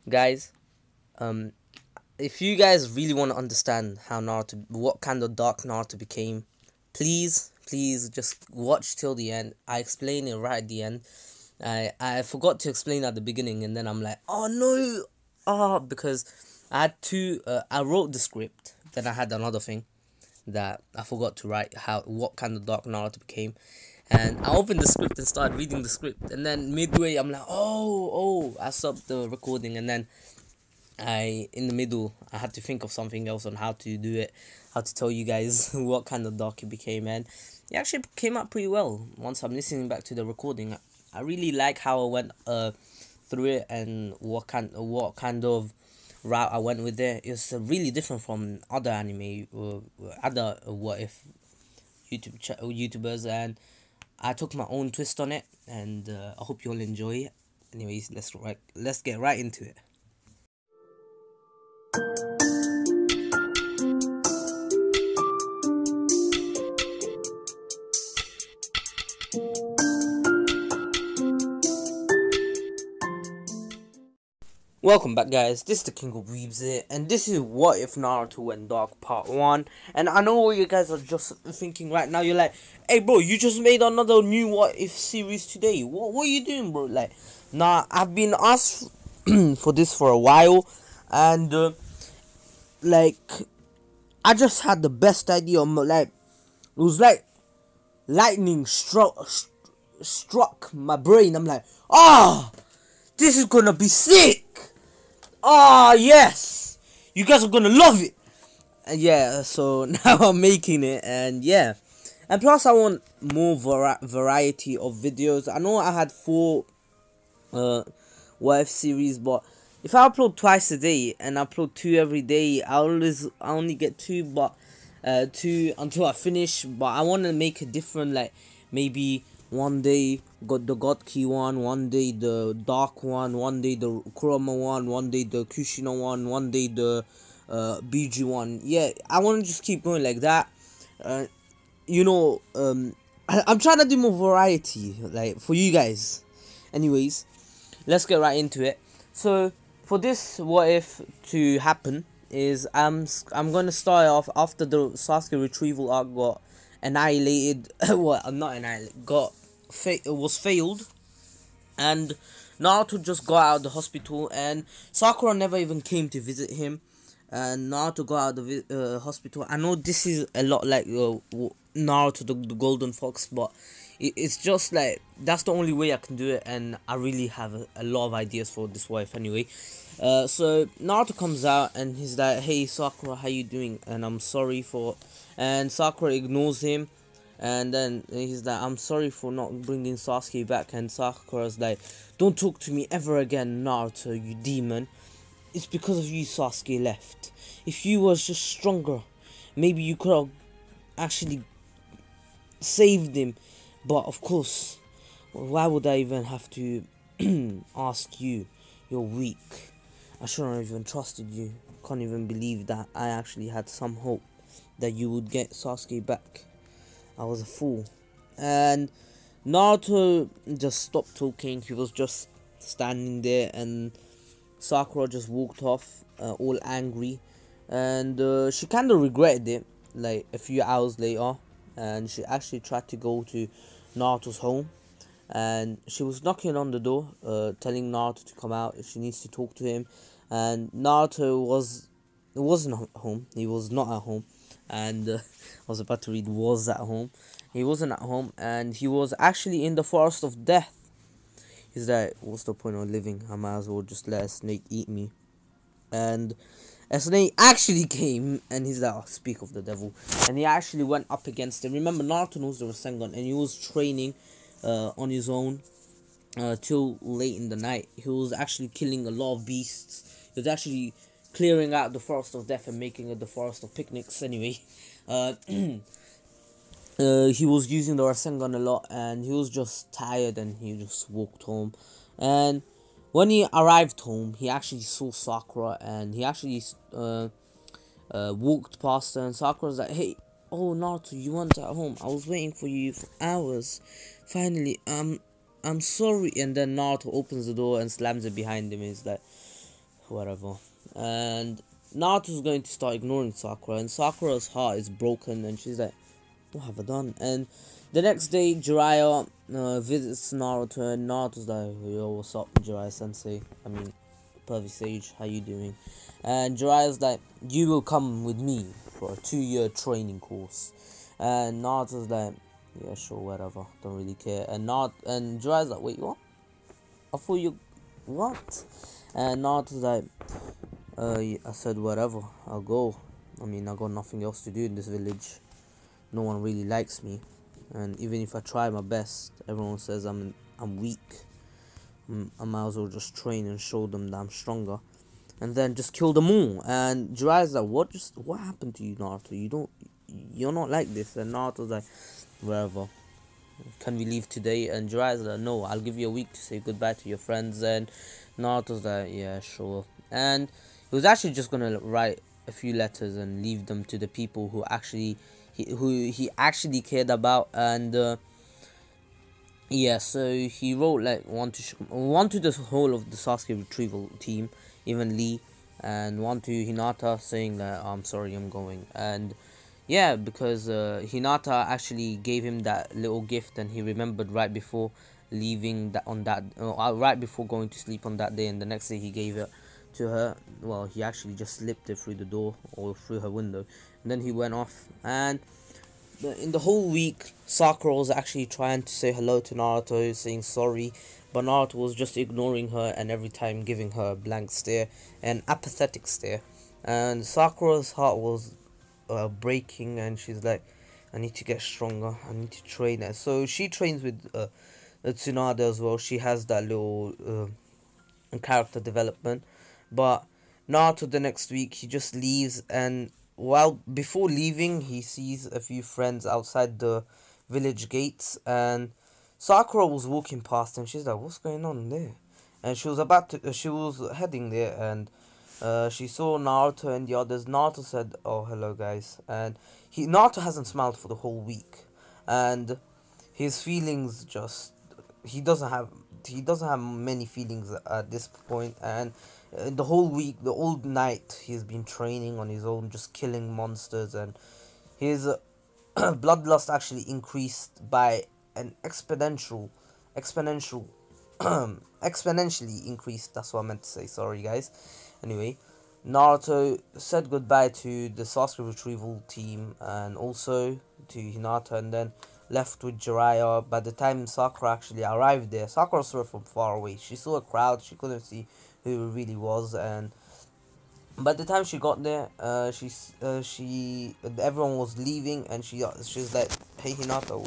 Guys, um, if you guys really want to understand how Naruto, what kind of dark Naruto became, please just watch till the end. I explain it right at the end. I forgot to explain at the beginning, and then I'm like, oh no, because I had two. I wrote the script, then I had another thing that I forgot to write what kind of dark Naruto became. And I opened the script and started reading the script, and then midway I'm like, I stopped the recording, and then in the middle I had to think of something else on how to do it, how to tell you guys what kind of dark it became, and it actually came out pretty well. Once I'm listening back to the recording, I really like how I went through it, and what kind of route I went with it. It's really different from other anime, other what if YouTubers, and I took my own twist on it, and I hope you all enjoy it. Anyways, let's get right into it. Welcome back, guys. This is the King of Weebs here, and this is What If Naruto Went Dark Part 1. And I know what you guys are just thinking right now. You're like, hey bro, you just made another new What If series today. What are you doing, bro? Like, nah, I've been asked for this for a while, and like, I just had the best idea. Like, it was like lightning struck my brain. I'm like, this is gonna be sick. Yes, you guys are gonna love it. And yeah, so now I'm making it, and yeah, and plus I want more variety of videos. I know I had 4 what if series, but if I upload twice a day and upload 2 every day, I only get 2, but 2 until I finish. But I want to make a different, like maybe one day got the God Key one day the Dark one day the Kurama one day the Kushina one day the BG one. Yeah, I want to just keep going like that. I'm trying to do more variety, like, for you guys. Anyways, let's get right into it. So for this what if to happen is I'm gonna start off after the Sasuke retrieval arc got annihilated. Well, not annihilated, was failed, and Naruto just got out of the hospital, and Sakura never even came to visit him, and Naruto got out of the hospital. I know this is a lot like Naruto the Golden Fox, but it's just like that's the only way I can do it, and I really have a lot of ideas for this wife anyway. So Naruto comes out and he's like, hey Sakura, how you doing? And I'm sorry for, and Sakura ignores him, and then he's like, I'm sorry for not bringing Sasuke back, and Sakura's like, don't talk to me ever again, Naruto, you demon. It's because of you Sasuke left. If you was just stronger, maybe you could have actually saved him. But of course, why would I even have to ask you? You're weak. I shouldn't have even trusted you. Can't even believe that I actually had some hope that you would get Sasuke back. I was a fool. And Naruto just stopped talking. He was just standing there, and Sakura just walked off, all angry, and she kind of regretted it. Like a few hours later, and she actually tried to go to Naruto's home, and she was knocking on the door, telling Naruto to come out if she needs to talk to him. And Naruto wasn't home. He was not at home, and I was about to read was at home. He wasn't at home, and he was actually in the forest of death. He's like, what's the point of living? I might as well just let a snake eat me. And a snake actually came, and he's like, oh, speak of the devil. And he actually went up against him. Remember, Naruto knows the Rasengan, and he was training on his own till late in the night. He was actually killing a lot of beasts. He was actually clearing out the forest of death and making it the forest of picnics anyway. He was using the Rasengan a lot, and he was just tired, and he just walked home. And when he arrived home, he actually saw Sakura, and he actually walked past her, and Sakura was like, hey, oh Naruto, you weren't at home. I was waiting for you for hours. Finally, I'm sorry. And then Naruto opens the door and slams it behind him. He's like, whatever. And Naruto's going to start ignoring Sakura, and Sakura's heart is broken, and she's like, what have I done? And the next day, Jiraiya visits Naruto, and Naruto's like, yo, what's up, Jiraiya Sensei? I mean, Pervy Sage, how you doing? And Jiraiya's like, you will come with me for a 2-year training course. And Naruto's like, yeah, sure, whatever, don't really care. And Jiraiya's like, wait, what? I thought you, what? And Naruto's like, I said whatever, I'll go. I mean, I got nothing else to do in this village. No one really likes me, and even if I try my best, everyone says I'm weak. I might as well just train and show them that I'm stronger, and then just kill them all. And Jiraiya's like, what happened to you, Naruto? You're not like this. And Naruto's like, wherever. Can we leave today? And Jiraiya's like, no, I'll give you a week to say goodbye to your friends. And Naruto's like, yeah, sure. And he was actually just gonna write a few letters and leave them to the people who he actually cared about. And yeah, so he wrote like one to the whole of the Sasuke retrieval team, even Lee, and one to Hinata, saying that I'm sorry, I'm going. And yeah, because Hinata actually gave him that little gift, and he remembered right before leaving right before going to sleep on that day, and the next day he gave it to her. Well, he actually just slipped it through the door or through her window, and then he went off. And in the whole week, Sakura was actually trying to say hello to Naruto, saying sorry, but Naruto was just ignoring her, and every time giving her a blank stare, an apathetic stare. And Sakura's heart was breaking, and she's like, I need to get stronger, I need to train. And so she trains with Tsunade as well. She has that little character development. But Naruto, the next week, he just leaves, and before leaving, he sees a few friends outside the village gates, and Sakura was walking past, and she's like, what's going on there? And she was heading there, and she saw Naruto and the others. Naruto said, oh, hello guys. And Naruto hasn't smiled for the whole week, and his feelings he doesn't have many feelings at this point. And the whole week, the whole night, he's been training on his own, just killing monsters, and his bloodlust actually increased by an exponentially increased. That's what I meant to say. Sorry, guys. Anyway, Naruto said goodbye to the Sasuke retrieval team and also to Hinata, and then left with Jiraiya. By the time Sakura actually arrived there, Sakura saw her from far away. She saw a crowd. She couldn't see who it really was, and by the time she got there, everyone was leaving, and she's like, hey Hinata,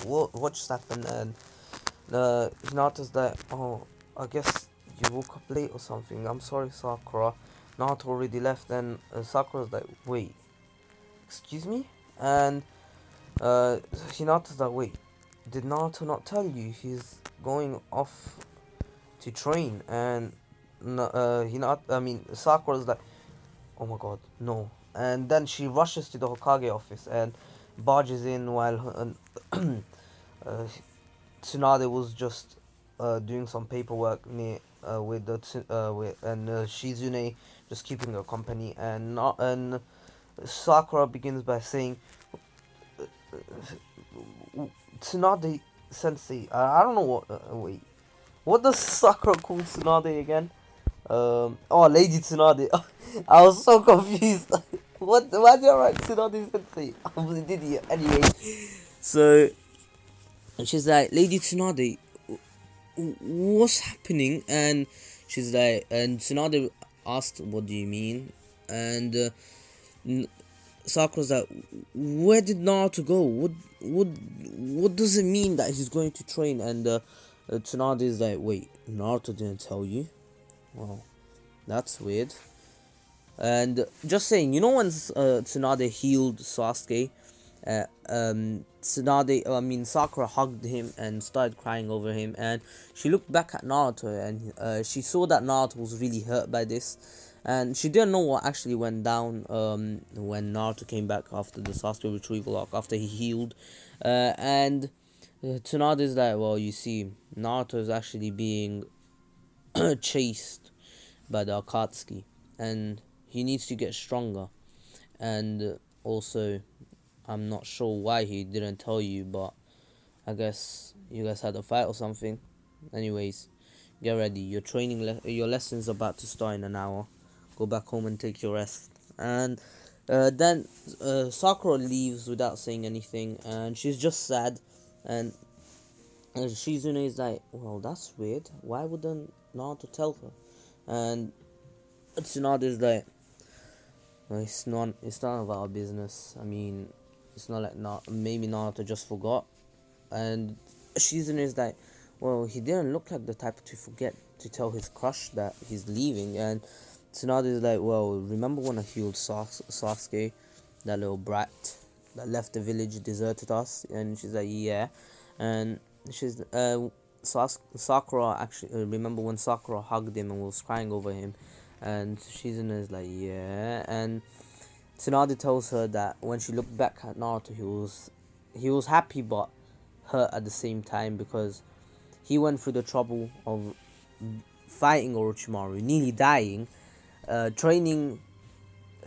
what just happened? And Hinata's like, oh, I guess you woke up late or something. I'm sorry, Sakura. Naruto already left. And Sakura's like, wait, excuse me? And Hinata's like, wait, did Naruto not tell you he's going off to train? And Sakura's like, oh my god, no. And then she rushes to the Hokage office and barges in while Tsunade was just doing some paperwork near with Shizune just keeping her company. And Sakura begins by saying, Tsunade Sensei, I don't know what. Wait, what does Sakura call Tsunade again? Oh, Lady Tsunade. I was so confused. Why did I write Tsunade Sensei? I was an idiot. Anyway, so she's like, Lady Tsunade, what's happening? And she's like, and Tsunade asked, what do you mean? And Sakura's like, where did Naruto go? What does it mean that he's going to train? And Tsunade is like, wait, Naruto didn't tell you? Well, that's weird. And just saying, you know when Tsunade healed Sasuke, Sakura hugged him and started crying over him, and she looked back at Naruto, and she saw that Naruto was really hurt by this, and she didn't know what actually went down when Naruto came back after the Sasuke retrieval arc, after he healed, and Tsunade is like, well, you see, Naruto is actually being chased by the Akatsuki, and he needs to get stronger. And also, I'm not sure why he didn't tell you, but I guess you guys had a fight or something. Anyways, get ready. Your your lesson's about to start in an hour. Go back home and take your rest. And then Sakura leaves without saying anything, and she's just sad. And Shizune is like, well, that's weird. Why wouldn't Naruto tell her? And Tsunade is like, well, it's none of our business. I mean, it's not like maybe Naruto just forgot. And Shizune is like, well, he didn't look like the type to forget to tell his crush that he's leaving. And Tsunade is like, well, remember when I healed Sasuke, that little brat that left the village, deserted us? And she's like, yeah. And she's Sakura actually remember when Sakura hugged him and was crying over him? And Shizune is like, yeah. And Tsunade tells her that when she looked back at Naruto, he was happy but hurt at the same time, because he went through the trouble of fighting Orochimaru, nearly dying, training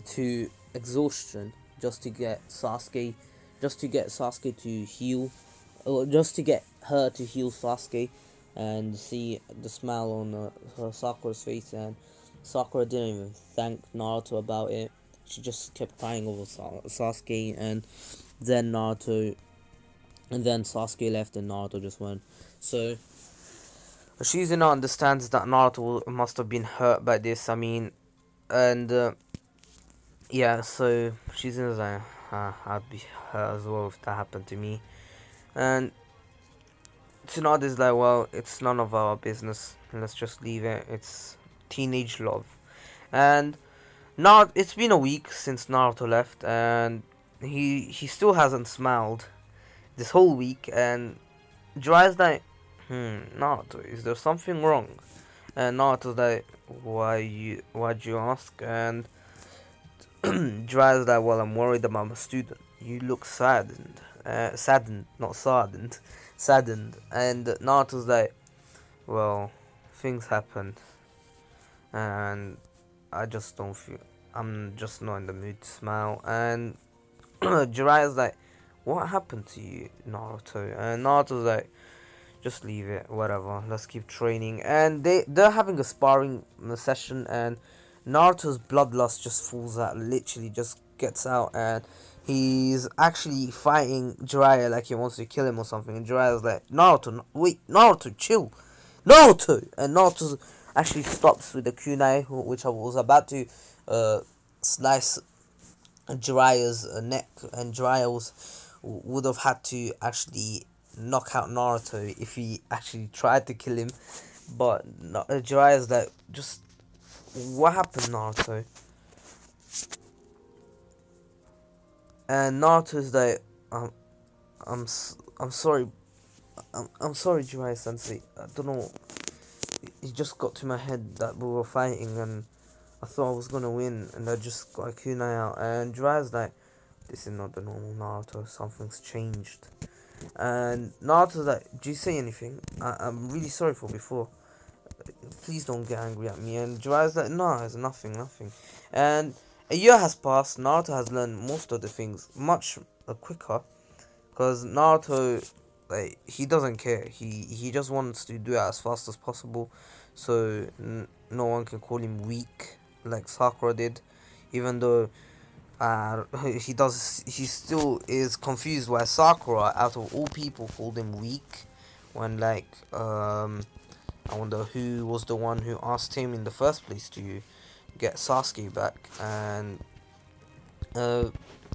to exhaustion just to get Sasuke to heal, or just to get her to heal Sasuke, and see the smile on her Sakura's face. And Sakura didn't even thank Naruto about it. She just kept crying over Sasuke, and then Sasuke left and Naruto just went. So Shizune understands that Naruto must have been hurt by this. I mean, and yeah, so Shizune's like, I'd be hurt as well if that happened to me. And Tsunade is like, well, it's none of our business. Let's just leave it. It's teenage love. And now it's been a week since Naruto left, and he still hasn't smiled this whole week. And Jiraiya's like, Naruto, is there something wrong? And Naruto's like, why'd you ask? And Jiraiya's like, well, I'm worried about my student. You look saddened. Not saddened. Saddened. And Naruto's like, well, things happened, and I just don't feel, I'm just not in the mood to smile. And Jiraiya's like, what happened to you, Naruto? And Naruto's like, just leave it, whatever, let's keep training. And they're having a sparring session, and Naruto's bloodlust just falls out, literally just gets out, and he's actually fighting Jiraiya like he wants to kill him or something. And Jiraiya's like, Naruto, wait, Naruto, chill, Naruto. And Naruto actually stops with the kunai, which I was about to slice Jiraiya's neck, and Jiraiya would have had to actually knock out Naruto if he actually tried to kill him. But Jiraiya's like, just, what happened, Naruto? And Naruto's like, I'm sorry, I'm sorry, Jiraiya Sensei. I don't know. It just got to my head that we were fighting, and I thought I was gonna win, and I just got a kunai out. And Jiraiya's like, this is not the normal Naruto. Something's changed. And Naruto's like, do you say anything? I'm really sorry for before. Please don't get angry at me. And Jiraiya's like, no, it's nothing. And a year has passed. Naruto has learned most of the things much quicker, because Naruto, like, he doesn't care. He just wants to do it as fast as possible, so no one can call him weak like Sakura did. Even though he still is confused why Sakura, out of all people, called him weak, when, like, I wonder who was the one who asked him in the first place to get Sasuke back. And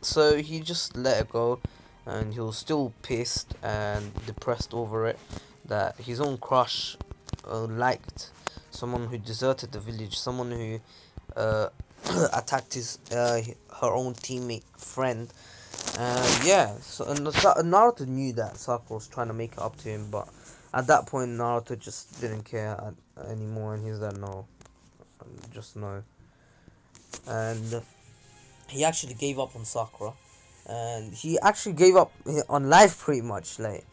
so he just let it go, and he was still pissed and depressed over it, that his own crush liked someone who deserted the village, someone who attacked her own teammate friend. Yeah, so and Naruto knew that Sakura was trying to make it up to him, but at that point Naruto just didn't care anymore, and he's like, no, just no. And he actually gave up on Sakura, and he actually gave up on life pretty much. Like,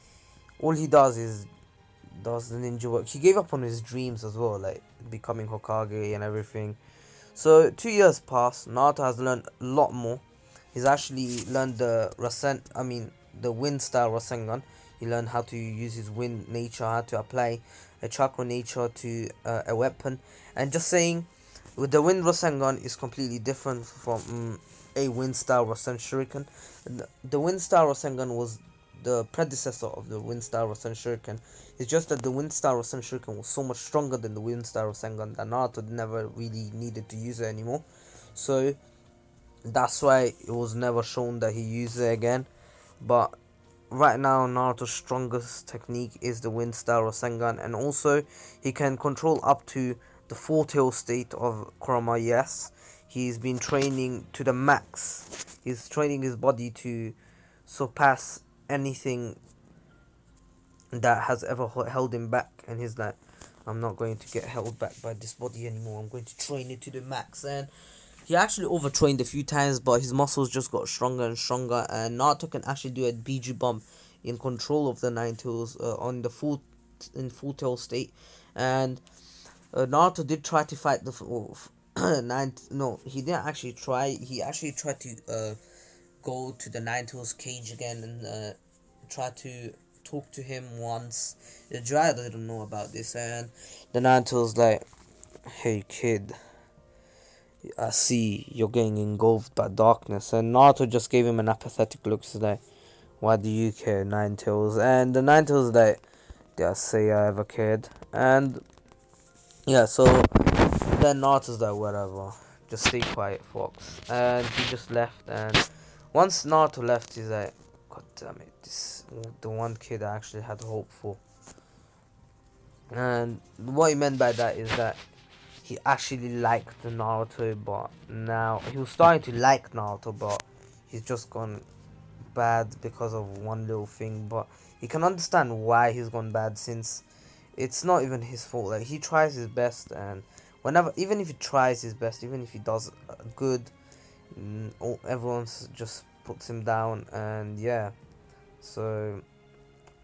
all he does is does the ninja work. He gave up on his dreams as well. Like, becoming Hokage and everything. So 2 years passed. Naruto has learned a lot more. He's actually learned the wind style Rasengan. He learned how to use his wind nature, how to apply a chakra nature to a weapon. And just saying, with the wind Rasengan is completely different from a wind style Rasen Shuriken. The wind style Rasengan was the predecessor of the wind style Rasen Shuriken. It's just that the wind style Rasen Shuriken was so much stronger than the wind style Rasengan that Naruto never really needed to use it anymore. So that's why it was never shown that he used it again. But right now, Naruto's strongest technique is the wind style Rasengan, and also he can control up to the four-tail state of Kurama. Yes, he's been training to the max. He's training his body to surpass anything that has ever held him back, and he's like, I'm not going to get held back by this body anymore. I'm going to train it to the max. And he actually overtrained a few times, but his muscles just got stronger and stronger, and Naruto can actually do a BG bomb in control of the Nine Tails on the full tail state. And Naruto did try to fight the he didn't actually try. He actually tried to go to the Nine Tails cage again and try to talk to him once. The Jiraiya didn't know about this, and the Nine Tails like, hey kid, I see you're getting engulfed by darkness. And Naruto just gave him an apathetic look. He's like, why do you care, Nine Tails? And the Nine Tails like, did I say I ever cared? And yeah, so then Naruto's like, whatever, just stay quiet, Fox. And he just left. And once Naruto left, he's like, god damn it, this the one kid I actually had hope for. And what he meant by that is that he actually liked Naruto, but now he was starting to like Naruto, but he's just gone bad because of one little thing. But he can understand why he's gone bad, since it's not even his fault. Like, he tries his best, and whenever, even if he tries his best, even if he does good, everyone just puts him down. And yeah, so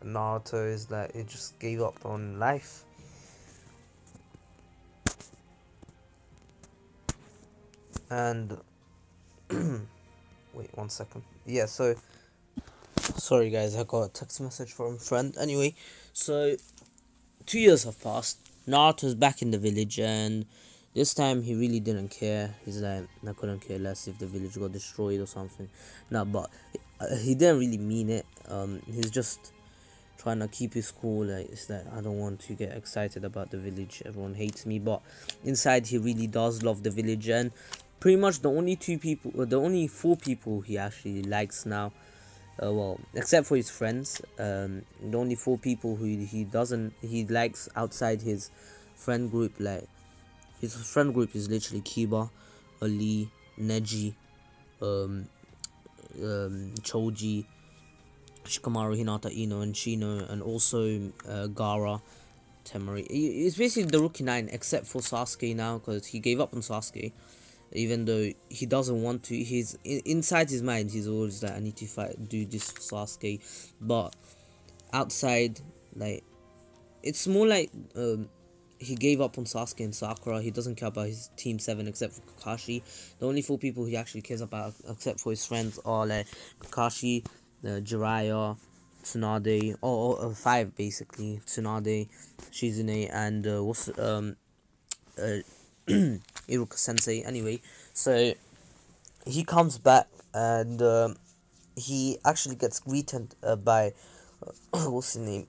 Naruto is like, he just gave up on life. And wait 1 second. Yeah, so sorry guys, I got a text message from a friend. Anyway, so 2 years have passed. Naruto's back in the village, and this time he really didn't care. He's like, I couldn't care less if the village got destroyed or something. No, but he didn't really mean it. He's just trying to keep his cool. Like, it's like, I don't want to get excited about the village, everyone hates me. But inside, he really does love the village, and pretty much the only four people he actually likes now, well, except for his friends, the only four people who he likes outside his friend group, like his friend group is literally Kiba, Ali, Neji, Choji, Shikamaru, Hinata, Ino, and Shino, and also Gaara, Temari. It's basically the Rookie 9, except for Sasuke now, because he gave up on Sasuke. Even though he doesn't want to, he's inside his mind, he's always like, I need to do this for Sasuke. But outside, like, it's more like he gave up on Sasuke and Sakura. He doesn't care about his Team 7 except for Kakashi. The only four people he actually cares about, except for his friends, are like Kakashi, Jiraiya, Tsunade, or five basically: Tsunade, Shizune, and Iruka Sensei. Anyway, so he comes back, and he actually gets greeted by what's his name,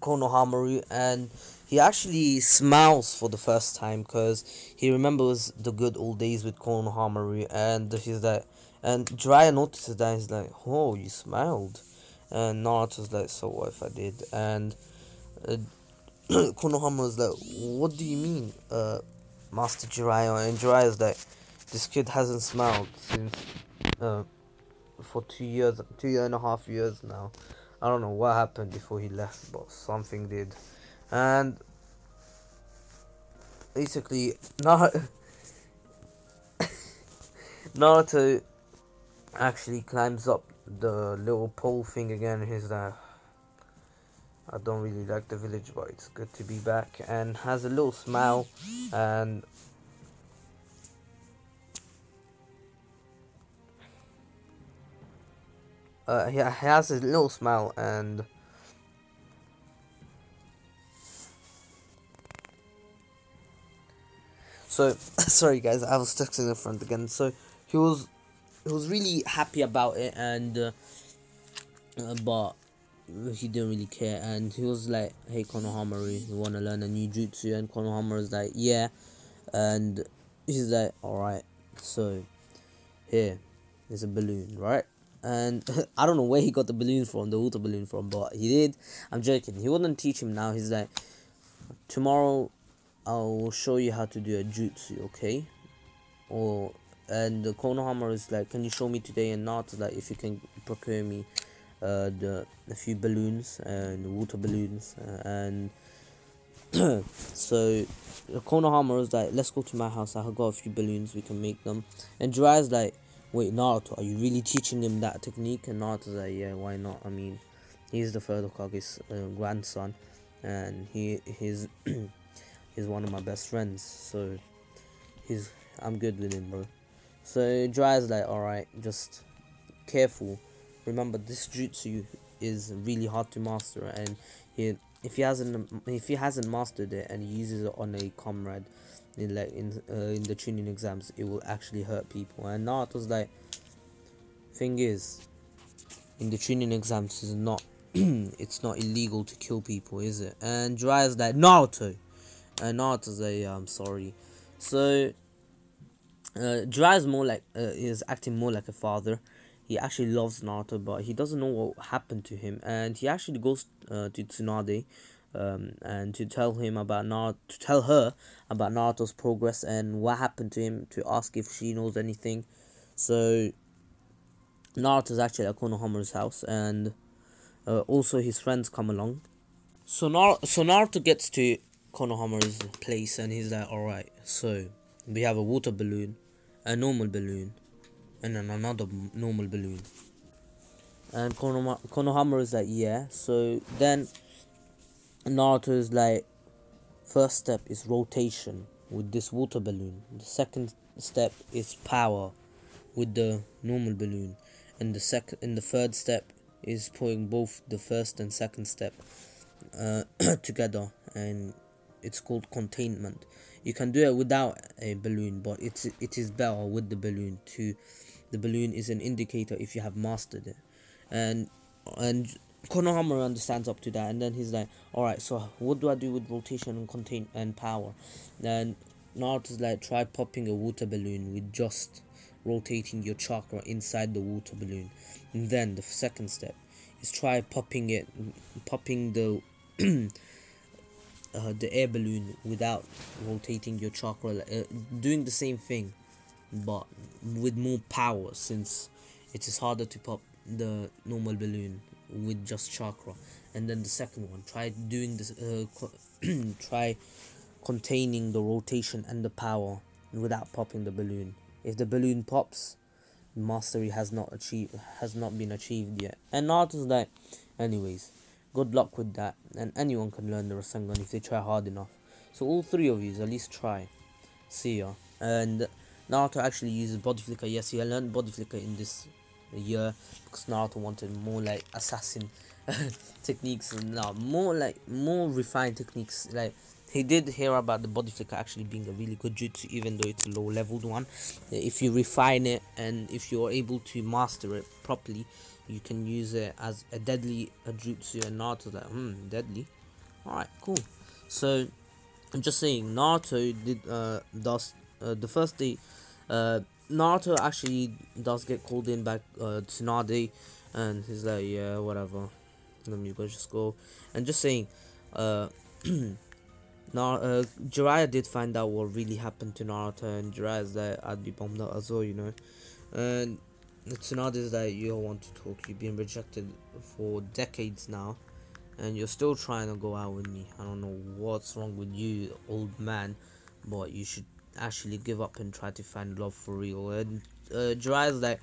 Konohamaru, and he actually smiles for the first time because he remembers the good old days with Konohamaru. And he's like, and Jiraiya notices that, he's like, oh, you smiled. And Naruto's like, so what if I did? And Konohamaru's like, what do you mean, Master Jiraiya? And Jiraiya's like, this kid hasn't smiled since for 2.5 years now. I don't know what happened before he left, but something did. And basically, Naruto actually climbs up the little pole thing again. He's like, I don't really like the village, but it's good to be back. And has a little smile, and he has a little smile, and so sorry guys, I was texting the front again. So he was really happy about it, and but he didn't really care, and he was like, "Hey Konohamaru, you want to learn a new jutsu?" And Konohamaru's like, "Yeah," and he's like, "All right, so here is a balloon, right?" And I don't know where he got the balloon from, the water balloon from, but he did. I'm joking. He wouldn't teach him now. He's like, "Tomorrow I'll show you how to do a jutsu, okay?" Or and Konohamaru is like, "Can you show me today?" And Naruto's like, "If you can procure me a few balloons and water balloons and so Konohamaru's like, "Let's go to my house. I have got a few balloons. We can make them." And Jiraiya's like, "Wait, Naruto, are you really teaching him that technique?" And Naruto's like, "Yeah, why not? I mean, he's the third Hokage's grandson, and he's he's one of my best friends. So I'm good with him, bro." So Jiraiya's like, "All right, just careful. Remember, this jutsu is really hard to master, and if he hasn't mastered it and he uses it on a comrade in the tuning exams, it will actually hurt people." And Naruto's like, "Thing is, in the tuning exams, is not it's not illegal to kill people, is it?" And Jiraiya's like, "Naruto," and Naruto's like, "Yeah, I'm sorry." So Jiraiya's more like is acting more like a father. He actually loves Naruto, but he doesn't know what happened to him, and he actually goes to Tsunade, and to tell her about Naruto's progress and what happened to him, to ask if she knows anything. So Naruto's actually at Konohamaru's house, and also his friends come along. So Naruto gets to Konohamaru's place, and he's like, "All right, so we have a water balloon, a normal balloon, and then another normal balloon." And Konohamaru is like, "Yeah." So then Naruto is like, "First step is rotation with this water balloon. The second step is power with the normal balloon, and the third step is putting both the first and second step together, and it's called containment. You can do it without a balloon, but it is better with the balloon too. The balloon is an indicator if you have mastered it." And Konohamaru understands up to that, and then he's like, "All right, so what do I do with rotation and contain and power?" Then Naruto's like, "Try popping a water balloon with just rotating your chakra inside the water balloon." And then the second step is try popping the the air balloon without rotating your chakra, doing the same thing but with more power, since it is harder to pop the normal balloon with just chakra. And then the second one, try doing this try containing the rotation and the power without popping the balloon. If the balloon pops, mastery has not been achieved yet. And Naruto's like, "Anyways, good luck with that, and anyone can learn the Rasengan if they try hard enough. So all three of you at least try. See ya." And Naruto actually uses body flicker. Yes, he learned body flicker in this year because Naruto wanted more like assassin techniques, and more refined techniques. Like, he did hear about the body flicker actually being a really good jutsu, even though it's a low leveled one. If you refine it and if you're able to master it properly, you can use it as a deadly jutsu. And Naruto's like, deadly? Alright, cool. So I'm just saying, Naruto does the first day. Naruto actually does get called in by Tsunade, and he's like, "Yeah, whatever. Let me go, just go." And just saying, Jiraiya did find out what really happened to Naruto, and Jiraiya's like, "I'd be bummed out as well, you know." And Tsunade's like, "You don't want to talk. You've been rejected for decades now, and you're still trying to go out with me. I don't know what's wrong with you, old man, but you should actually give up and try to find love for real." And Jiraiya's like,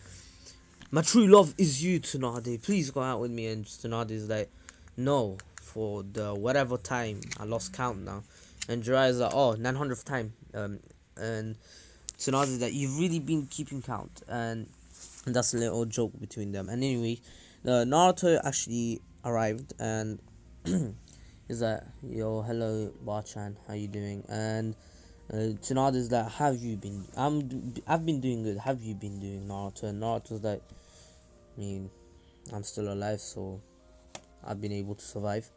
"My true love is you, Tsunade. Please go out with me." And Tsunade's like, "No, for the whatever time. I lost count now. And Jiraiya is like, oh, 900th time. And Tsunade is like, you've really been keeping count. And that's a little joke between them. And anyway, Naruto actually arrived and he's like, yo, hello, Bachan, how you doing? And Tsunade is like, how have you been? I've been doing good. Have you been doing, Naruto? And Naruto's like, I mean, I'm still alive, so I've been able to survive.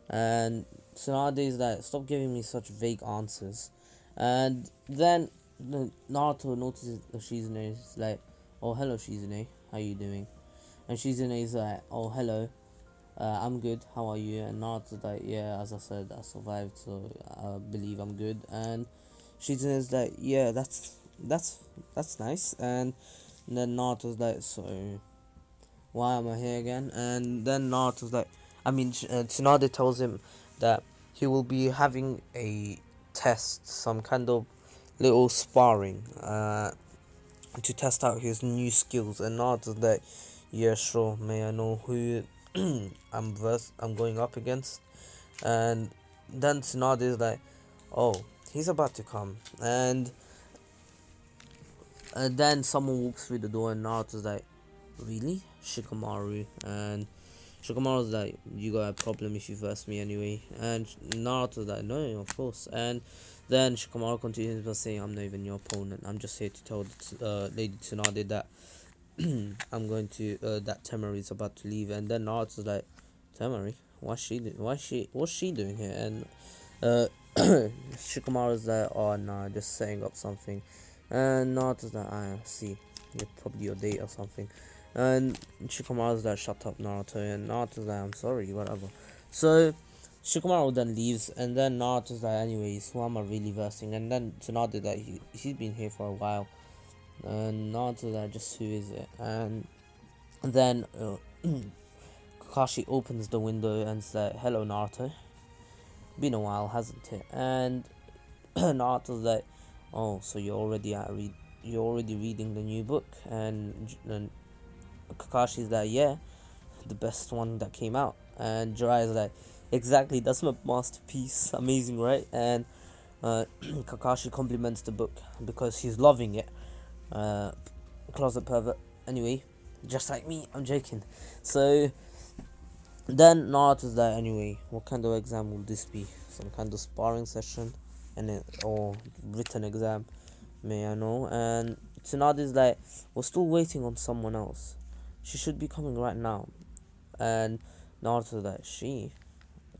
And Tsunade is like, stop giving me such vague answers. And then Naruto notices Shizune is like, oh, hello, Shizune, how you doing? And Shizune is like, oh, hello, I'm good, how are you? And Naruto's like, yeah, as I said, I survived, so I believe I'm good. And Shizune is like, yeah, that's nice. And then Naruto's like, so why am I here again? And then Naruto's like, Tsunade tells him that he will be having a test, some kind of little sparring, to test out his new skills. And Naruto's like, yeah, sure, may I know who I'm going up against? And then Tsunade is like, oh, he's about to come. And then someone walks through the door and Naruto's like, really? Shikamaru. And Shikamaru's like, you got a problem if you verse me anyway. And Naruto's like, no, of course. And then Shikamaru continues by saying, I'm not even your opponent. I'm just here to tell Lady Tsunade that that Temari is about to leave. And then Naruto's like, Temari? What's she doing here? And Shikamaru's like, oh no, just setting up something. And Naruto's like, I see, you're probably your date or something. And Shikamaru's like, shut up, Naruto. And Naruto's like, I'm sorry, whatever. So Shikamaru then leaves, and then Naruto's like, anyways, who am I really versing? And then Tsunade like, he's been here for a while. And Naruto's like, just who is it? And then Kakashi opens the window and says, hello, Naruto. Been a while, hasn't it? And Naruto's like, oh, so you're already reading the new book? And Kakashi's like, yeah, the best one that came out. And Jiraiya's like, exactly, that's my masterpiece, amazing, right? And Kakashi compliments the book because he's loving it. Closet pervert. Anyway, just like me, I'm joking. So then Naruto's like, anyway, what kind of exam will this be? Some kind of sparring session, or written exam, may I know? And Tsunade's like, we're still waiting on someone else. She should be coming right now. And Naruto's like, she?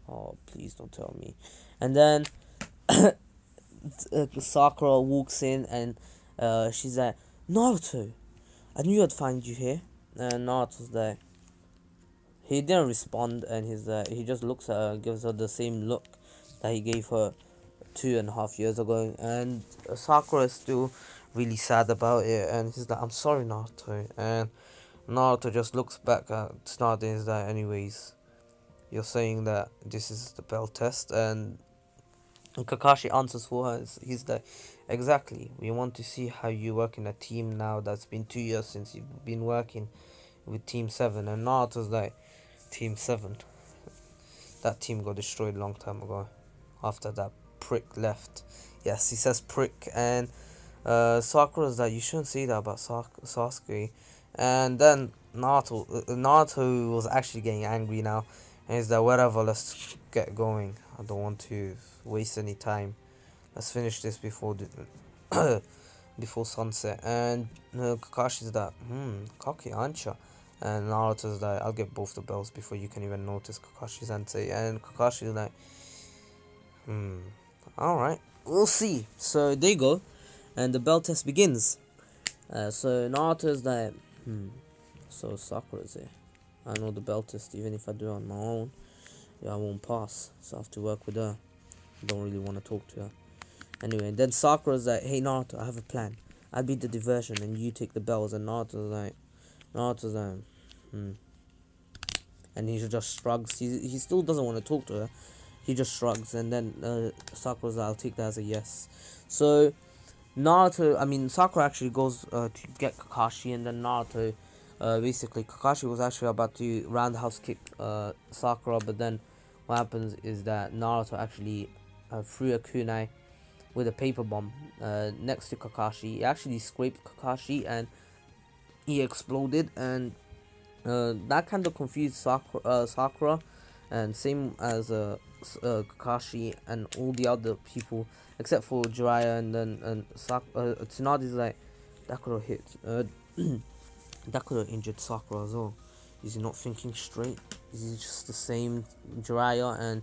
Oh, please don't tell me. And then Sakura walks in and she's like, Naruto, I knew I'd find you here. And Naruto's like, he didn't respond, and he just looks at her, gives her the same look that he gave her 2.5 years ago. And Sakura is still really sad about it, and he's like, I'm sorry, Naruto. And Naruto just looks back at Tsunade and is like, anyways, you're saying that this is the bell test? And Kakashi answers for her. He's like, exactly, we want to see how you work in a team now that's been 2 years since you've been working with Team 7. And Naruto's like, Team 7? That team got destroyed a long time ago after that prick left. Yes, he says prick. And Sakura's like, you shouldn't say that about Sasuke. And then Naruto was actually getting angry now, and he's like, whatever, let's get going. I don't want to waste any time. Let's finish this before before sunset. And Kakashi's like, cocky, aren't you? And Naruto's like, I'll get both the bells before you can even notice, Kakashi-sensei. And Kakashi's like, alright, we'll see. So they go, and the bell test begins. So Naruto's like, so Sakura's here. I know the bell test, even if I do it on my own, yeah, I won't pass, so I have to work with her. I don't really want to talk to her. Anyway, and then Sakura's like, hey Naruto, I have a plan. I'll be the diversion and you take the bells. And Naruto's like, and he just shrugs. He still doesn't want to talk to her. He just shrugs, and then Sakura's like, I'll take that as a yes. So Sakura actually goes to get Kakashi, and then Naruto, basically Kakashi was actually about to roundhouse kick Sakura, but then what happens is that Naruto actually threw a kunai with a paper bomb next to Kakashi. He actually scraped Kakashi and he exploded, and that kind of confused Sakura, and same as Kakashi and all the other people except for Jiraiya, and then Tsunade's like, that could have hit that could have injured Sakura as well. Is he not thinking straight? Is he just the same Jiraiya? And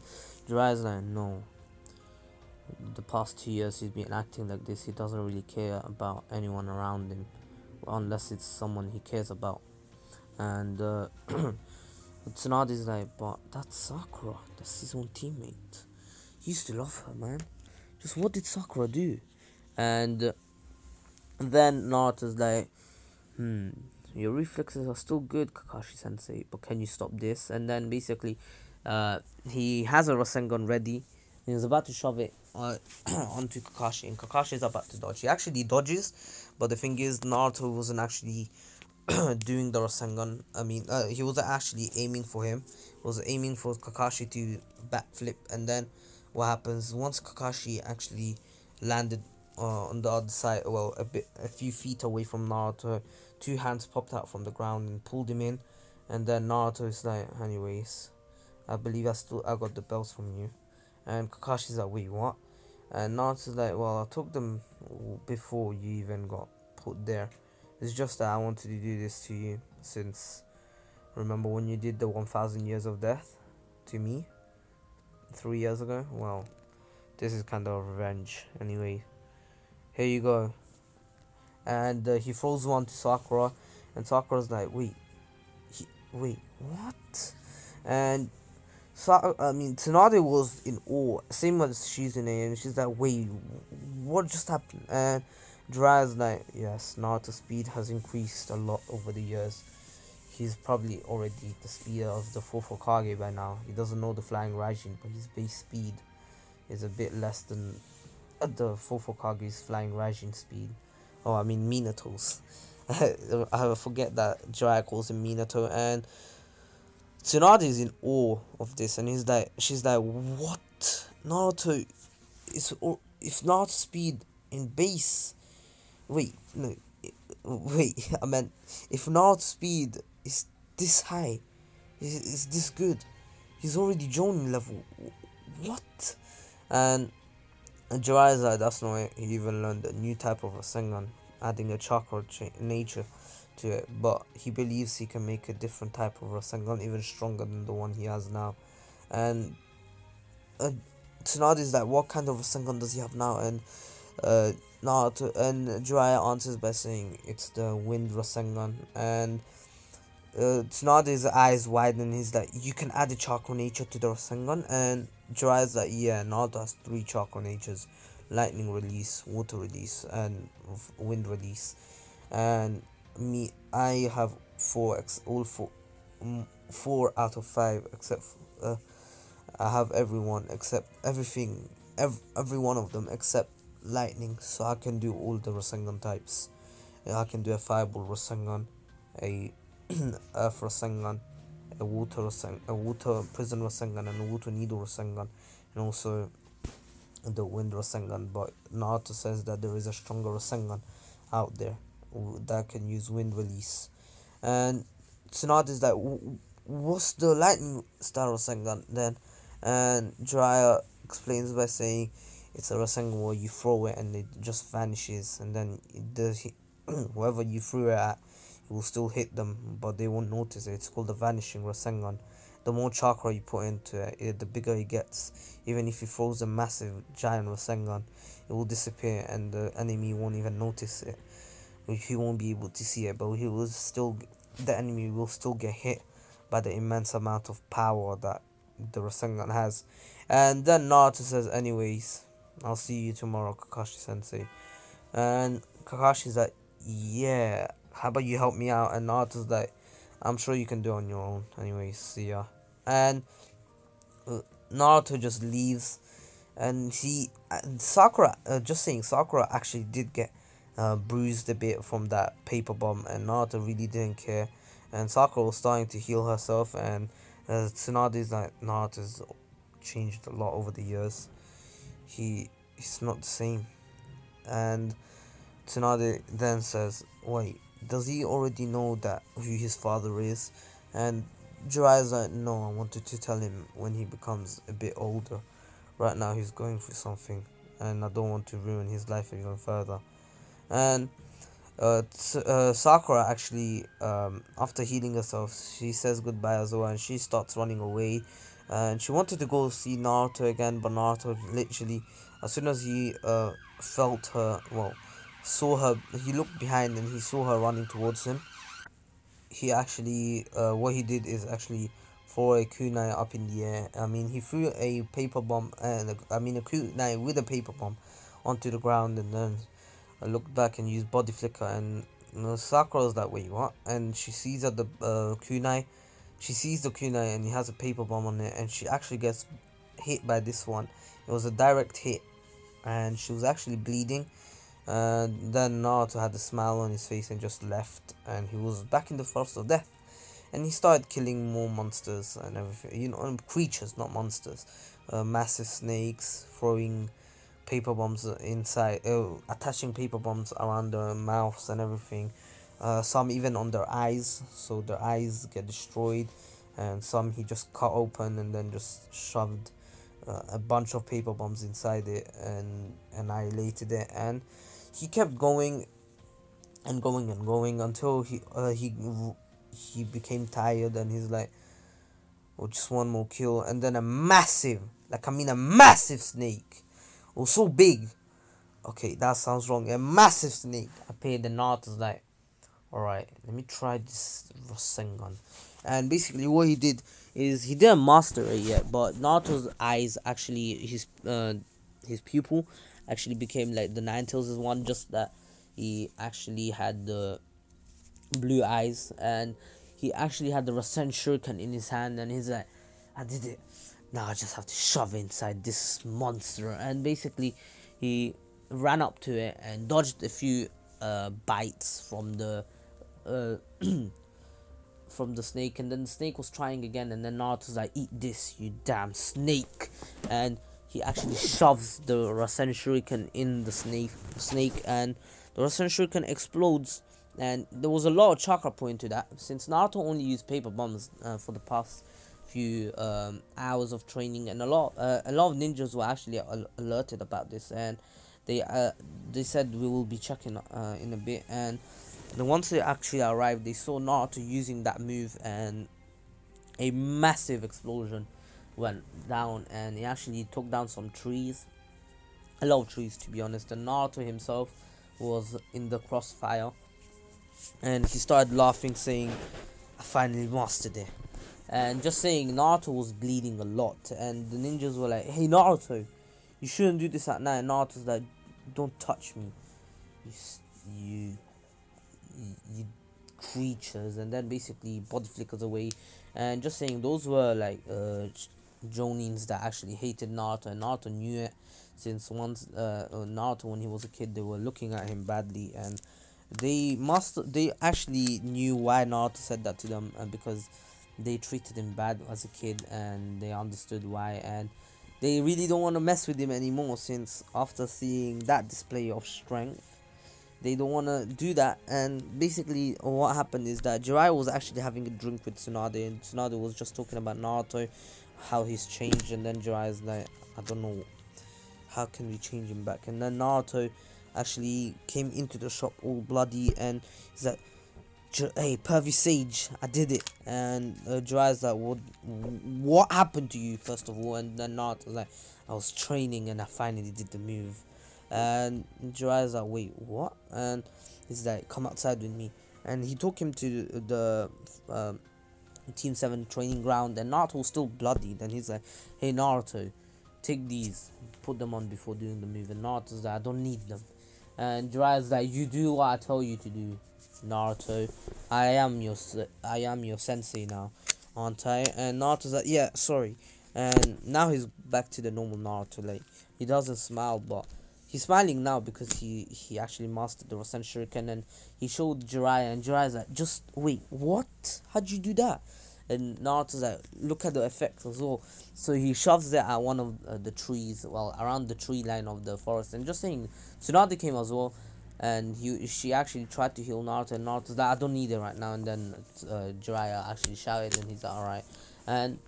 Jiraiya's like, no. The past 2 years he's been acting like this. He doesn't really care about anyone around him, unless it's someone he cares about. And Tsunade's like, but that's Sakura. That's his own teammate. He used to love her, man. Just what did Sakura do? And then Naruto's like, your reflexes are still good, Kakashi Sensei, but can you stop this? And then basically, he has a Rasengan ready. He was about to shove it onto Kakashi, and Kakashi is about to dodge. He actually dodges, but the thing is, Naruto wasn't actually doing the Rasengan. I mean, he wasn't actually aiming for him. He was aiming for Kakashi to backflip, and then what happens once Kakashi actually landed on the other side, well, a few feet away from Naruto, two hands popped out from the ground and pulled him in, and then Naruto is like, anyways, I believe I got the belts from you, and Kakashi's like, wait, what? And Naruto's like, well, I took them before you even got put there. It's just that I wanted to do this to you, since remember when you did the 1000 years of death to me 3 years ago? Well, this is kind of revenge. Anyway, here you go. And he throws one to Sakura, and Sakura's like, wait, what? And Tsunade was in awe, same as Shizune, and she's like, wait, what just happened? And Jiraiya's like, yes, Naruto's speed has increased a lot over the years. He's probably already the speed of the 4th Hokage by now. He doesn't know the Flying Raijin, but his base speed is a bit less than the 4th Hokage's Flying Raijin speed. Oh, I mean Minato's. I forget that Jiraiya calls him Minato, and Tsunade is in awe of this, and she's like, what? Naruto is, if Naruto's speed in base, wait, no, wait, I meant, if Naruto's speed is this high, is this good, he's already Jonin level, what? And Jiraiya's like, that's not it, he even learned a new type of Rasengan, adding a chakra nature to it, but he believes he can make a different type of Rasengan even stronger than the one he has now. And Tsunade is like, what kind of Rasengan does he have now? And Naruto and Jiraiya answers by saying it's the Wind Rasengan. And Tsunade's eyes widen, and he's like, you can add a chakra nature to the Rasengan? And Jiraiya's like, yeah, Naruto has 3 chakra natures: lightning release, water release, and wind release. And I have 4 out of 5, except I have every one of them except lightning, so I can do all the Rasengan types. I can do a Fireball Rasengan, a Earth Rasengan, a Water Prison Rasengan, and a Water Needle Rasengan, and also the Wind Rasengan. But Naruto says that there is a stronger Rasengan out there that can use wind release. And Tsunade is like, what's the lightning style Rasengan then? And Jiraiya explains by saying it's a Rasengan where you throw it and it just vanishes, and then whoever you threw it at, it will still hit them, but they won't notice it. It's called the vanishing Rasengan. The more chakra you put into it, the bigger it gets. Even if he throws a massive giant Rasengan, it will disappear and the enemy won't even notice it. He won't be able to see it, but the enemy will still get hit by the immense amount of power that the Rasengan has. And then Naruto says, anyways, I'll see you tomorrow, Kakashi Sensei. And Kakashi's like, yeah, how about you help me out? And Naruto's like, I'm sure you can do it on your own. Anyways, see ya. And Naruto just leaves, and Sakura actually did get bruised a bit from that paper bomb, and Naruto really didn't care. And Sakura was starting to heal herself, and Tsunade's like, Naruto's changed a lot over the years. He's not the same. And Tsunade then says, wait, does he already know that who his father is? And Jiraiya's like, no, I wanted to tell him when he becomes a bit older. Right now he's going through something, and I don't want to ruin his life even further. And Sakura actually, after healing herself, she says goodbye as well, and she starts running away. And she wanted to go see Naruto again, but Naruto literally, as soon as he felt her, well, saw her, he looked behind and he saw her running towards him. He actually, what he did is actually throw a kunai up in the air. I mean, he threw a paper bomb, and a kunai with a paper bomb onto the ground, and then I looked back and used body flicker, and Sakura was like, wait, what? And she sees that the kunai, she sees the kunai and he has a paper bomb on it, and she actually gets hit by this one. It was a direct hit, and she was actually bleeding. And then Naruto had a smile on his face and just left, and he was back in the forest of death. And he started killing more monsters and everything, creatures, not monsters. Massive snakes, throwing paper bombs inside, attaching paper bombs around their mouths and everything. Some even on their eyes, so their eyes get destroyed. And some he just cut open and then just shoved a bunch of paper bombs inside it and annihilated it. And he kept going and going and going until he became tired, and he's like, oh, just one more kill. And then a massive, a massive snake. It was so big. Okay, that sounds wrong. A massive snake appeared, and Naruto's like, alright, let me try this Rasengan. And basically what he did is, he didn't master it yet, but Naruto's eyes actually, his pupil actually became like the Nine-Tails' one, just that he actually had the blue eyes, and he actually had the Rasen Shuriken in his hand, and he's like, I did it. Now I just have to shove it inside this monster. And basically he ran up to it and dodged a few bites from the from the snake, and then the snake was trying again, and then Naruto's like, eat this, you damn snake. And he actually shoves the Rasen Shuriken in the snake, and the Rasen Shuriken explodes. And there was a lot of chakra put into that, since Naruto only used paper bombs for the past few hours of training, and a lot of ninjas were actually alerted about this, and they said we will be checking in a bit. And then once they actually arrived, they saw Naruto using that move, and a massive explosion went down, and he actually took down some trees, a lot of trees to be honest. And Naruto himself was in the crossfire, and he started laughing, saying, I finally mastered it. And just saying, Naruto was bleeding a lot, and the ninjas were like, hey Naruto, you shouldn't do this at night. And Naruto's like, don't touch me, you creatures. And then basically body flickers away. And just saying, those were like Jonins that actually hated Naruto, and Naruto knew it, since once Naruto, when he was a kid, they were looking at him badly, and they actually knew why Naruto said that to them, because they treated him bad as a kid, and they understood why, and they really don't want to mess with him anymore, since after seeing that display of strength, they don't want to do that. And basically what happened is that Jiraiya was actually having a drink with Tsunade, and Tsunade was just talking about Naruto, how he's changed, and then Jiraiya's like, I don't know, how can we change him back? And then Naruto actually came into the shop all bloody, and he's like, hey, Pervy Sage, I did it. And Jiraiya's like, what happened to you, first of all? And then Naruto's like, I was training and I finally did the move. And Jiraiya's like, wait, what? And he's like, come outside with me. And he took him to the Team 7 training ground, and Naruto was still bloody. Then he's like, hey Naruto, take these, put them on before doing the move. And Naruto's like, I don't need them. And Jiraiya's like, you do what I tell you to do, Naruto. I am your sensei now, aren't I? And Naruto's like, yeah, sorry. And now he's back to the normal Naruto. Like, he doesn't smile, but he's smiling now because he actually mastered the Rasen Shuriken, and he showed Jiraiya, and Jiraiya's like, just wait, what? How'd you do that? And Naruto's like, look at the effects as well. So he shoves it at one of the trees, well, around the tree line of the forest. And just saying, Tsunade came as well, and she actually tried to heal Naruto, and Naruto's like, I don't need it right now. And then Jiraiya actually shouted, and he's like, alright. And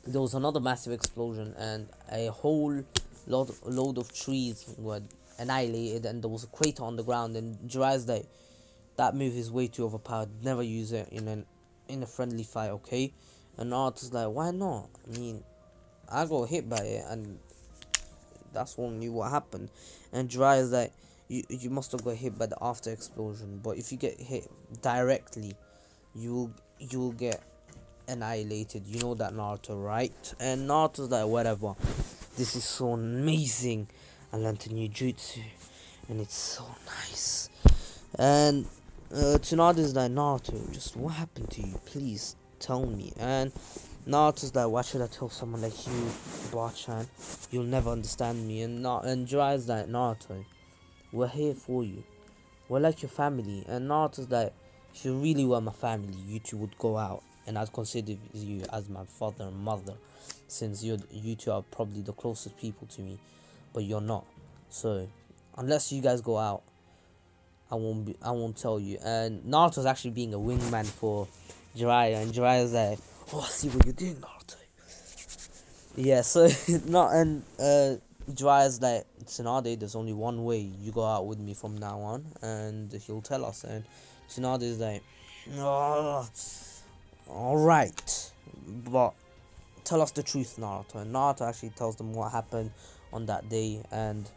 there was another massive explosion, and a whole load of trees were annihilated, and there was a crater on the ground. And Jiraiya's like, that move is way too overpowered. Never use it in a friendly fight, okay? And Naruto's like, why not? I mean, I got hit by it, and that's only what happened. And Jiraiya's like, you must have got hit by the after explosion, but if you get hit directly, you'll get annihilated. You know that, Naruto, right? And Naruto's like, whatever. This is so amazing. I learned a new jutsu, and it's so nice. And Tsunade's like, Naruto, just what happened to you? Please tell me. And Naruto's like, why should I tell someone like you, Bachan? You'll never understand me. And Jiraiya's like, Naruto, we're here for you. We're like your family. And Naruto's like, if you really were my family, you two would go out, and I'd consider you as my father and mother, since you two are probably the closest people to me, but you're not. So unless you guys go out, I won't tell you. And Naruto's actually being a wingman for Jiraiya, and Jiraiya's like, oh, I see what you're doing, Naruto. Yeah, so Jiraiya's like, Tsunade, there's only one way. You go out with me from now on, and he'll tell us. And Tsunade's like, oh, alright, but tell us the truth, Naruto. And Naruto actually tells them what happened on that day, and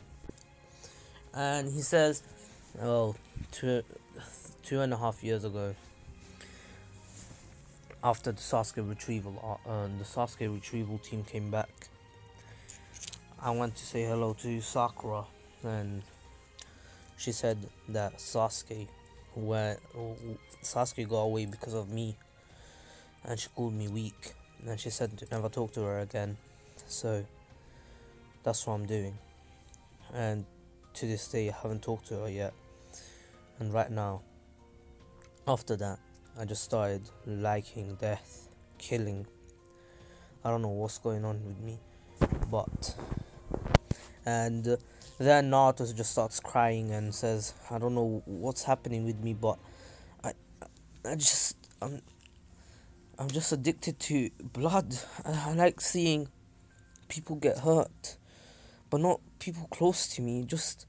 he says, oh, 2.5 years ago, after the Sasuke retrieval, the Sasuke retrieval team came back, I went to say hello to Sakura, and she said that Sasuke got away because of me, and she called me weak, and she said to never talk to her again. So that's what I'm doing, and to this day I haven't talked to her yet. And right now, after that, I just started liking death, killing. I don't know what's going on with me, but and then Naruto just starts crying and says, I don't know what's happening with me, but I'm just addicted to blood. I like seeing people get hurt, but not people close to me, just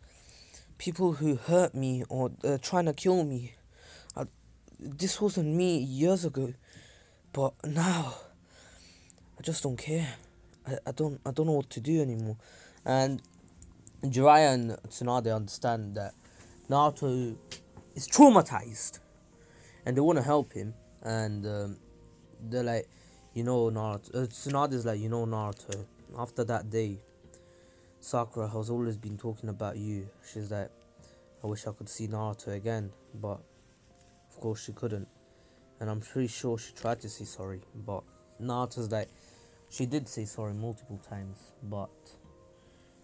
people who hurt me or trying to kill me. This wasn't me years ago, but now I just don't care. I don't know what to do anymore. And Jiraiya and Tsunade understand that Naruto is traumatized, and they want to help him. And they're like, you know, Naruto. Tsunade's like, you know, Naruto, after that day, Sakura has always been talking about you. She's like, I wish I could see Naruto again, but of course she couldn't. And I'm pretty sure she tried to say sorry, but Naruto's like, she did say sorry multiple times, but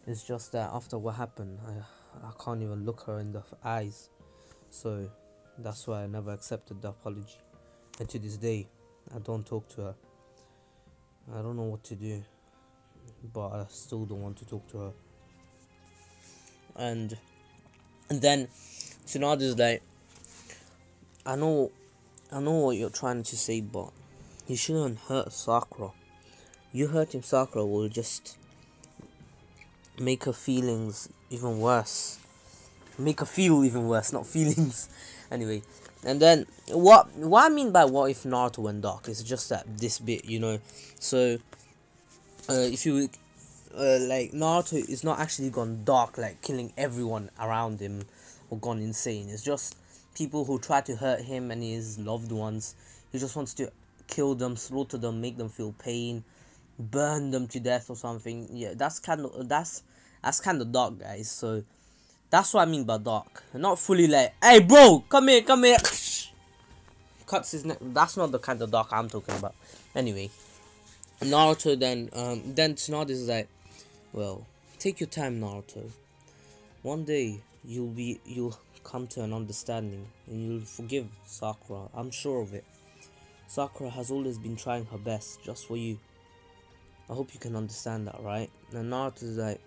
it's just that after what happened, I can't even look her in the eyes. So that's why I never accepted the apology. And to this day, I don't talk to her. I don't know what to do, but I still don't want to talk to her. And then Tsunade's like, I know what you're trying to say, but you shouldn't hurt Sakura. You hurting Sakura will just make her feelings even worse. Make her feel even worse, not feelings. Anyway, and then what I mean by what if Naruto went dark is just that this bit, you know. So if you like, Naruto is not actually gone dark, like killing everyone around him or gone insane. It's just people who try to hurt him and his loved ones. He just wants to kill them, slaughter them, make them feel pain, burn them to death or something. Yeah, that's kind of dark, guys. So that's what I mean by dark. Not fully like, hey bro, come here. Cuts his neck. That's not the kind of dark I'm talking about. Anyway, Naruto then Tsunade is like, well, take your time, Naruto. One day you'll come to an understanding and you'll forgive Sakura. I'm sure of it. Sakura has always been trying her best just for you. I hope you can understand that, right? And Naruto is like,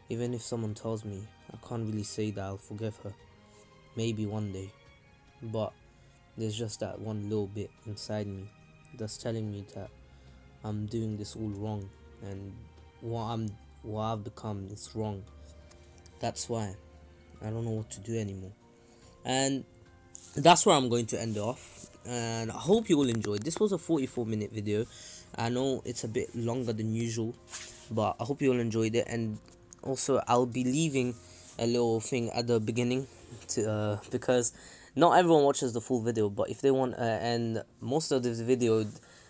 even if someone tells me, I can't really say that I'll forgive her. Maybe one day. But there's just that one little bit inside me that's telling me that I'm doing this all wrong, and what I've become is wrong. That's why I don't know what to do anymore. And that's where I'm going to end it off. And I hope you all enjoyed. This was a 44-minute video. I know it's a bit longer than usual, but I hope you all enjoyed it. And also, I'll be leaving a little thing at the beginning to because not everyone watches the full video, but if they want, and most of this video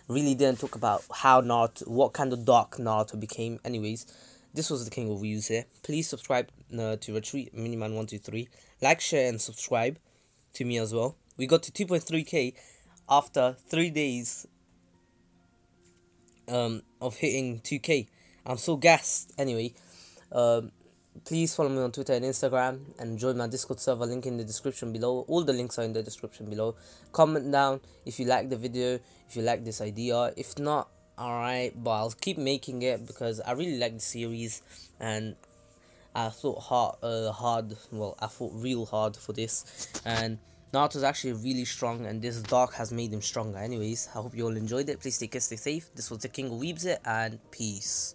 really didn't talk about how Naruto, what kind of dark Naruto became. Anyways, this was the King of Weebs here. Please subscribe to Retreat Miniman123. Like, share, and subscribe to me as well. We got to 2.3k after 3 days of hitting 2k. I'm so gassed. Anyway, please follow me on Twitter and Instagram, and join my Discord server, link in the description below. All the links are in the description below. Comment down if you like the video, if you like this idea. If not, alright, but I'll keep making it because I really like the series, and I thought I thought real hard for this, and Naruto's actually really strong, and this dark has made him stronger. Anyways, I hope you all enjoyed it. Please take care, stay safe. This was the King of Weebs, and peace.